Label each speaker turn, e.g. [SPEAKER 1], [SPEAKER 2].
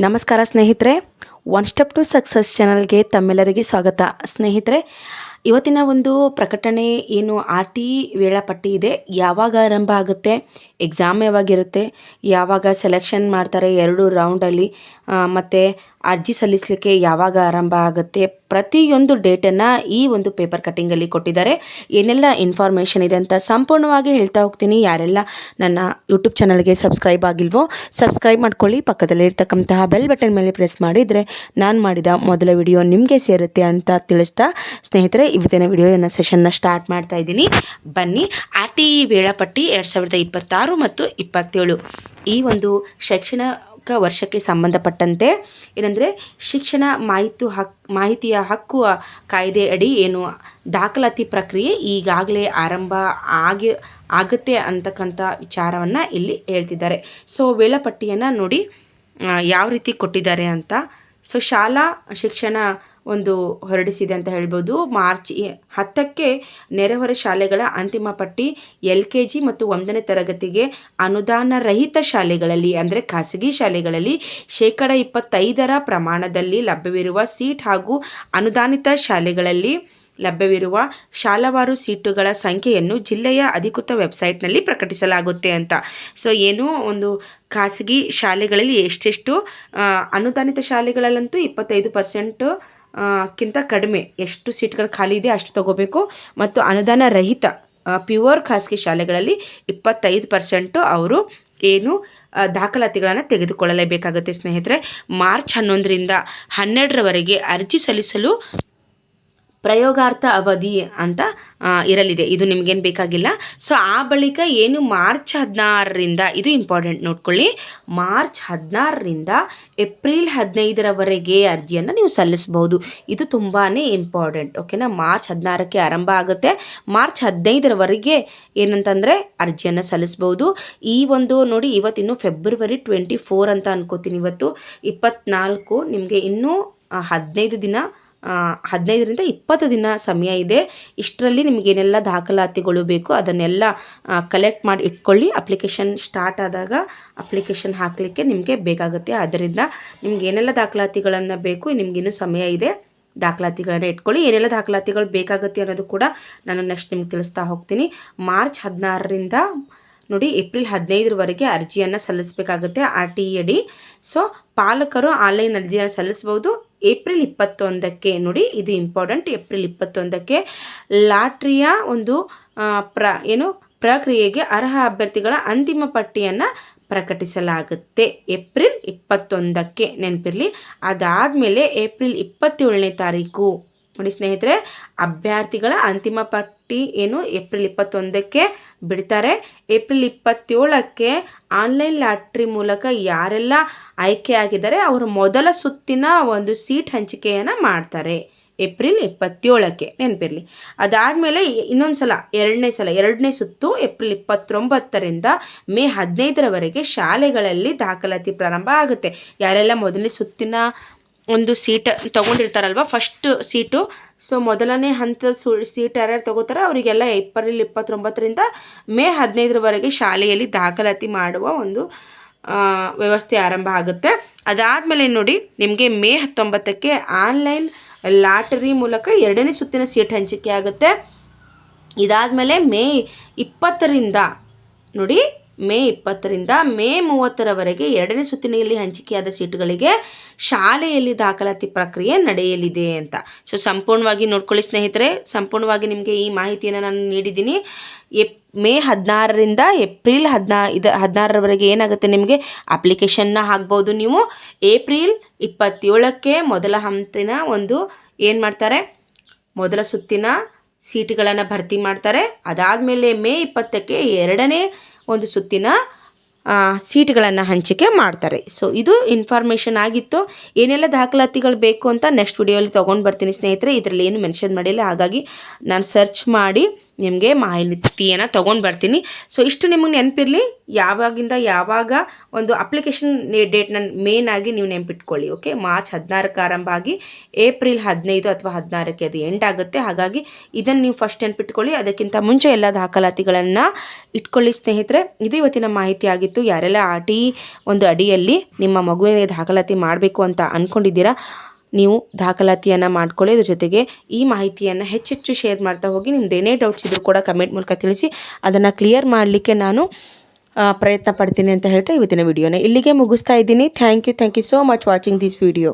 [SPEAKER 1] ನಮಸ್ಕಾರ ಸ್ನೇಹಿತರೆ, one step to success ಚಾನಲ್ಗೆ ತಮ್ಮೆಲ್ಲರಿಗೆ ಸ್ವಾಗತ. ಸ್ನೇಹಿತರೆ, ಇವತ್ತಿನ ಒಂದು ಪ್ರಕಟಣೆ ಏನು ಆರ್ ಟಿ ವೇಳಾಪಟ್ಟಿ ಇದೆ. ಯಾವಾಗ ಆರಂಭ ಆಗುತ್ತೆ, ಎಕ್ಸಾಮ್ ಯಾವಾಗಿರುತ್ತೆ, ಯಾವಾಗ ಸೆಲೆಕ್ಷನ್ ಮಾಡ್ತಾರೆ 2 ರೌಂಡಲ್ಲಿ, ಮತ್ತು ಅರ್ಜಿ ಸಲ್ಲಿಸಲಿಕ್ಕೆ ಯಾವಾಗ ಆರಂಭ ಆಗುತ್ತೆ, ಪ್ರತಿಯೊಂದು ಡೇಟನ್ನು ಈ ಒಂದು ಪೇಪರ್ ಕಟ್ಟಿಂಗಲ್ಲಿ ಕೊಟ್ಟಿದ್ದಾರೆ. ಏನೆಲ್ಲ ಇನ್ಫಾರ್ಮೇಷನ್ ಇದೆ ಅಂತ ಸಂಪೂರ್ಣವಾಗಿ ಹೇಳ್ತಾ ಹೋಗ್ತೀನಿ. ಯಾರೆಲ್ಲ ನನ್ನ ಯೂಟ್ಯೂಬ್ ಚಾನಲ್ಗೆ ಸಬ್ಸ್ಕ್ರೈಬ್ ಆಗಿಲ್ವೋ ಸಬ್ಸ್ಕ್ರೈಬ್ ಮಾಡ್ಕೊಳ್ಳಿ. ಪಕ್ಕದಲ್ಲಿ ಇರ್ತಕ್ಕಂತಹ ಬೆಲ್ ಬಟನ್ ಮೇಲೆ ಪ್ರೆಸ್ ಮಾಡಿದರೆ ನಾನು ಮಾಡಿದ ಮೊದಲ ವಿಡಿಯೋ ನಿಮಗೆ ಸೇರುತ್ತೆ ಅಂತ ತಿಳಿಸ್ತಾ ಸ್ನೇಹಿತರೆ, ಇವತ್ತಿನ ವಿಡಿಯೋನ ಸೆಷನ್ನ ಸ್ಟಾರ್ಟ್ ಮಾಡ್ತಾ ಇದ್ದೀನಿ. ಬನ್ನಿ. ಆರ್ ಟಿ ವೇಳಾಪಟ್ಟಿ 2026 ಮತ್ತು 27 ಈ ಒಂದು ಶೈಕ್ಷಣಿಕ ವರ್ಷಕ್ಕೆ ಸಂಬಂಧಪಟ್ಟಂತೆ ಏನಂದರೆ, ಶಿಕ್ಷಣ ಮಾಹಿತಿಯ ಹಕ್ಕು ಕಾಯ್ದೆ ಅಡಿ ಏನು ದಾಖಲಾತಿ ಪ್ರಕ್ರಿಯೆ ಈಗಾಗಲೇ ಆರಂಭ ಆಗುತ್ತೆ ಅಂತಕ್ಕಂಥ ವಿಚಾರವನ್ನು ಇಲ್ಲಿ ಹೇಳ್ತಿದ್ದಾರೆ. ಸೊ ವೇಳಾಪಟ್ಟಿಯನ್ನು ನೋಡಿ ಯಾವ ರೀತಿ ಕೊಟ್ಟಿದ್ದಾರೆ ಅಂತ. ಸೊ ಶಾಲಾ ಶಿಕ್ಷಣ ಒಂದು ಹೊರಡಿಸಿದೆ ಅಂತ ಹೇಳ್ಬೋದು. ಮಾರ್ಚ್ 10ಕ್ಕೆ ನೆರೆಹೊರೆ ಶಾಲೆಗಳ ಅಂತಿಮ ಪಟ್ಟಿ LKG ಮತ್ತು 1ನೇ ತರಗತಿಗೆ ಅನುದಾನ ರಹಿತ ಶಾಲೆಗಳಲ್ಲಿ ಅಂದರೆ ಖಾಸಗಿ ಶಾಲೆಗಳಲ್ಲಿ 25% ಪ್ರಮಾಣದಲ್ಲಿ ಲಭ್ಯವಿರುವ ಸೀಟ್ ಹಾಗೂ ಅನುದಾನಿತ ಶಾಲೆಗಳಲ್ಲಿ ಲಭ್ಯವಿರುವ ಶಾಲಾವಾರು ಸೀಟುಗಳ ಸಂಖ್ಯೆಯನ್ನು ಜಿಲ್ಲೆಯ ಅಧಿಕೃತ ವೆಬ್ಸೈಟ್ನಲ್ಲಿ ಪ್ರಕಟಿಸಲಾಗುತ್ತೆ ಅಂತ. ಸೊ ಏನು ಒಂದು ಖಾಸಗಿ ಶಾಲೆಗಳಲ್ಲಿ ಎಷ್ಟೆಷ್ಟು, ಅನುದಾನಿತ ಶಾಲೆಗಳಲ್ಲಂತೂ 25% ಕ್ಕಿಂತ ಕಡಿಮೆ ಎಷ್ಟು ಸೀಟ್ಗಳು ಖಾಲಿ ಇದೆ ಅಷ್ಟು ತಗೋಬೇಕು. ಮತ್ತು ಅನುದಾನ ರಹಿತ ಪ್ಯೂರ್ ಖಾಸಗಿ ಶಾಲೆಗಳಲ್ಲಿ 25% ಅವರು ಏನು ದಾಖಲಾತಿಗಳನ್ನು ತೆಗೆದುಕೊಳ್ಳಲೇಬೇಕಾಗುತ್ತೆ. ಸ್ನೇಹಿತರೆ, ಮಾರ್ಚ್ 11ರಿಂದ 12ರವರೆಗೆ ಅರ್ಜಿ ಸಲ್ಲಿಸಲು ಪ್ರಯೋಗಾರ್ಥ ಅವಧಿ ಅಂತ ಇರಲಿದೆ. ಇದು ನಿಮಗೇನು ಬೇಕಾಗಿಲ್ಲ. ಸೊ ಆ ಬಳಿಕ ಏನು ಮಾರ್ಚ್ 16ರಿಂದ, ಇದು ಇಂಪಾರ್ಟೆಂಟ್ ನೋಡ್ಕೊಳ್ಳಿ, ಮಾರ್ಚ್ 16ರಿಂದ ಏಪ್ರಿಲ್ 15ರವರೆಗೆ ಅರ್ಜಿಯನ್ನು ನೀವು ಸಲ್ಲಿಸಬಹುದು. ಇದು ತುಂಬಾ ಇಂಪಾರ್ಟೆಂಟ್. ಓಕೆನಾ? ಮಾರ್ಚ್ 16ಕ್ಕೆ ಆರಂಭ ಆಗುತ್ತೆ, ಮಾರ್ಚ್ 15ರವರೆಗೆ ಏನಂತಂದರೆ ಅರ್ಜಿಯನ್ನು ಸಲ್ಲಿಸ್ಬೋದು. ಈ ಒಂದು ನೋಡಿ, ಇವತ್ತಿನ್ನು ಫೆಬ್ರವರಿ 24 ಅಂತ ಅನ್ಕೋತೀನಿ. ಇವತ್ತು 24, ನಿಮಗೆ ಇನ್ನೂ 15ರಿಂದ 20 ದಿನ ಸಮಯ ಇದೆ. ಇಷ್ಟರಲ್ಲಿ ನಿಮಗೇನೆಲ್ಲ ದಾಖಲಾತಿಗಳು ಬೇಕು ಅದನ್ನೆಲ್ಲ ಕಲೆಕ್ಟ್ ಮಾಡಿ ಇಟ್ಕೊಳ್ಳಿ. ಅಪ್ಲಿಕೇಶನ್ ಸ್ಟಾರ್ಟ್ ಆದಾಗ ಅಪ್ಲಿಕೇಶನ್ ಹಾಕಲಿಕ್ಕೆ ನಿಮಗೆ ಬೇಕಾಗುತ್ತೆ. ಆದ್ದರಿಂದ ನಿಮ್ಗೆ ಏನೆಲ್ಲ ದಾಖಲಾತಿಗಳನ್ನು ಬೇಕು, ನಿಮಗಿನ್ನೂ ಸಮಯ ಇದೆ, ದಾಖಲಾತಿಗಳನ್ನು ಇಟ್ಕೊಳ್ಳಿ. ಏನೆಲ್ಲ ದಾಖಲಾತಿಗಳು ಬೇಕಾಗುತ್ತೆ ಅನ್ನೋದು ಕೂಡ ನಾನು ನೆಕ್ಸ್ಟ್ ನಿಮ್ಗೆ ತಿಳಿಸ್ತಾ ಹೋಗ್ತೀನಿ. ಮಾರ್ಚ್ 16ರಿಂದ ನೋಡಿ ಏಪ್ರಿಲ್ 15ರವರೆಗೆ ಅರ್ಜಿಯನ್ನು ಸಲ್ಲಿಸಬೇಕಾಗುತ್ತೆ RTE ಅಡಿ. ಸೊ ಪಾಲಕರು ಆನ್ಲೈನ್ ಅರ್ಜಿಯನ್ನು ಸಲ್ಲಿಸ್ಬೋದು. ಏಪ್ರಿಲ್ 21ಕ್ಕೆ ನೋಡಿ, ಇದು ಇಂಪಾರ್ಟೆಂಟ್, ಏಪ್ರಿಲ್ 21ಕ್ಕೆ ಲಾಟ್ರಿಯ ಒಂದು ಪ್ರಕ್ರಿಯೆಗೆ ಅರ್ಹ ಅಭ್ಯರ್ಥಿಗಳ ಅಂತಿಮ ಪಟ್ಟಿಯನ್ನು ಪ್ರಕಟಿಸಲಾಗುತ್ತೆ. ಏಪ್ರಿಲ್ 21ಕ್ಕೆ ನೆನಪಿರಲಿ. ಅದಾದಮೇಲೆ ಏಪ್ರಿಲ್ 27ನೇ ತಾರೀಕು ನೋಡಿ ಸ್ನೇಹಿತರೆ, ಅಭ್ಯರ್ಥಿಗಳ ಅಂತಿಮ ಪಟ್ಟಿ ಏನು ಏಪ್ರಿಲ್ 21ಕ್ಕೆ ಬಿಡ್ತಾರೆ. ಏಪ್ರಿಲ್ 27ಕ್ಕೆ ಆನ್ಲೈನ್ ಲಾಟ್ರಿ ಮೂಲಕ ಯಾರೆಲ್ಲ ಆಯ್ಕೆ ಆಗಿದ್ದಾರೆ ಅವರು ಮೊದಲ ಸುತ್ತಿನ ಒಂದು ಸೀಟ್ ಹಂಚಿಕೆಯನ್ನು ಮಾಡ್ತಾರೆ. ಏಪ್ರಿಲ್ 27ಕ್ಕೆ ನೆನಪಿರಲಿ. ಅದಾದಮೇಲೆ ಇನ್ನೊಂದು ಸಲ ಎರಡನೇ ಸುತ್ತು ಏಪ್ರಿಲ್ 29ರಿಂದ ಮೇ 15ರವರೆಗೆ ಶಾಲೆಗಳಲ್ಲಿ ದಾಖಲಾತಿ ಪ್ರಾರಂಭ ಆಗುತ್ತೆ. ಯಾರೆಲ್ಲ ಮೊದಲನೇ ಸುತ್ತಿನ ಒಂದು ಸೀಟ್ ತೊಗೊಂಡಿರ್ತಾರಲ್ವ, ಫಸ್ಟ್ ಸೀಟು, ಸೊ ಮೊದಲನೇ ಹಂತದ ಸೀಟ್ ಯಾರ್ಯಾರು ತೊಗೋತಾರೆ ಅವರಿಗೆಲ್ಲ ಏಪ್ರಿಲ್ 29ರಿಂದ ಮೇ 15ರವರೆಗೆ ಶಾಲೆಯಲ್ಲಿ ದಾಖಲಾತಿ ಮಾಡುವ ಒಂದು ವ್ಯವಸ್ಥೆ ಆರಂಭ ಆಗುತ್ತೆ. ಅದಾದಮೇಲೆ ನೋಡಿ, ನಿಮಗೆ ಮೇ 19ಕ್ಕೆ ಆನ್ಲೈನ್ ಲಾಟರಿ ಮೂಲಕ 2ನೇ ಸುತ್ತಿನ ಸೀಟ್ ಹಂಚಿಕೆ ಆಗುತ್ತೆ. ಇದಾದಮೇಲೆ ಮೇ 20ರಿಂದ ನೋಡಿ, ಮೇ 20ರಿಂದ ಮೇ 30ರವರೆಗೆ 2ನೇ ಸುತ್ತಿನಲ್ಲಿ ಹಂಚಿಕೆಯಾದ ಸೀಟುಗಳಿಗೆ ಶಾಲೆಯಲ್ಲಿ ದಾಖಲಾತಿ ಪ್ರಕ್ರಿಯೆ ನಡೆಯಲಿದೆ ಅಂತ. ಸೊ ಸಂಪೂರ್ಣವಾಗಿ ನೋಡ್ಕೊಳ್ಳಿ ಸ್ನೇಹಿತರೆ, ಸಂಪೂರ್ಣವಾಗಿ ನಿಮಗೆ ಈ ಮಾಹಿತಿಯನ್ನು ನಾನು ನೀಡಿದ್ದೀನಿ. ಮೇ 16ರಿಂದ ಏಪ್ರಿಲ್ 16ರವರೆಗೆ ಏನಾಗುತ್ತೆ, ನಿಮಗೆ ಅಪ್ಲಿಕೇಶನ್ನ ಹಾಕ್ಬೋದು ನೀವು. ಏಪ್ರಿಲ್ 27ಕ್ಕೆ ಮೊದಲ ಹಂತಿನ ಒಂದು ಏನು ಮಾಡ್ತಾರೆ, ಮೊದಲ ಸುತ್ತಿನ ಸೀಟುಗಳನ್ನು ಭರ್ತಿ ಮಾಡ್ತಾರೆ. ಅದಾದಮೇಲೆ ಮೇ 20ಕ್ಕೆ 2ನೇ ಒಂದು ಸುತ್ತಿನ ಸೀಟ್ಗಳನ್ನು ಹಂಚಿಕೆ ಮಾಡ್ತಾರೆ. ಸೊ ಇದು ಇನ್ಫಾರ್ಮೇಷನ್ ಆಗಿತ್ತು. ಏನೆಲ್ಲ ದಾಖಲಾತಿಗಳು ಬೇಕು ಅಂತ ನೆಕ್ಸ್ಟ್ ವಿಡಿಯೋಲಿ ತೊಗೊಂಡು ಬರ್ತೀನಿ ಸ್ನೇಹಿತರೆ. ಇದರಲ್ಲಿ ಏನು ಮೆನ್ಷನ್ ಮಾಡಿಲ್ಲ, ಹಾಗಾಗಿ ನಾನು ಸರ್ಚ್ ಮಾಡಿ ನಿಮಗೆ ಮಾಹಿತಿಯನ್ನು ತೊಗೊಂಡು ಬರ್ತೀನಿ. ಸೊ ಇಷ್ಟು ನಿಮಗೆ ನೆನಪಿರಲಿ, ಯಾವಾಗಿಂದ ಯಾವಾಗ ಒಂದು ಅಪ್ಲಿಕೇಶನ್ ಡೇಟ್ನ ಮೇಯ್ನಾಗಿ ನೀವು ನೆನಪಿಟ್ಕೊಳ್ಳಿ. ಓಕೆ, ಮಾರ್ಚ್ 16ಕ್ಕೆ ಆರಂಭ ಆಗಿ ಏಪ್ರಿಲ್ 15 ಅಥವಾ 16ಕ್ಕೆ ಅದು ಎಂಡ್ ಆಗುತ್ತೆ. ಹಾಗಾಗಿ ಇದನ್ನು ನೀವು ಫಸ್ಟ್ ನೆನಪಿಟ್ಕೊಳ್ಳಿ. ಅದಕ್ಕಿಂತ ಮುಂಚೆ ಎಲ್ಲ ದಾಖಲಾತಿಗಳನ್ನು ಇಟ್ಕೊಳ್ಳಿ ಸ್ನೇಹಿತರೆ. ಇದು ಇವತ್ತಿನ ಮಾಹಿತಿ ಆಗಿತ್ತು. ಯಾರೆಲ್ಲ ಒಂದು ಅಡಿಯಲ್ಲಿ ನಿಮ್ಮ ಮಗುವಿನ ದಾಖಲಾತಿ ಮಾಡಬೇಕು ಅಂತ ಅಂದ್ಕೊಂಡಿದ್ದೀರಾ, ನೀವು ದಾಖಲಾತಿಯನ್ನು ಮಾಡ್ಕೊಳ್ಳಿ. ಇದ್ರ ಜೊತೆಗೆ ಈ ಮಾಹಿತಿಯನ್ನು ಹೆಚ್ಚೆಚ್ಚು ಶೇರ್ ಮಾಡ್ತಾ ಹೋಗಿ. ನಿಮ್ದು ಏನೇ ಡೌಟ್ಸ್ ಇದ್ದರೂ ಕೂಡ ಕಮೆಂಟ್ ಮೂಲಕ ತಿಳಿಸಿ, ಅದನ್ನು ಕ್ಲಿಯರ್ ಮಾಡಲಿಕ್ಕೆ ನಾನು ಪ್ರಯತ್ನ ಪಡ್ತೀನಿ ಅಂತ ಹೇಳ್ತಾ ಇವತ್ತಿನ ವಿಡಿಯೋನ ಇಲ್ಲಿಗೆ ಮುಗಿಸ್ತಾ ಇದ್ದೀನಿ. Thank you so much watching this video.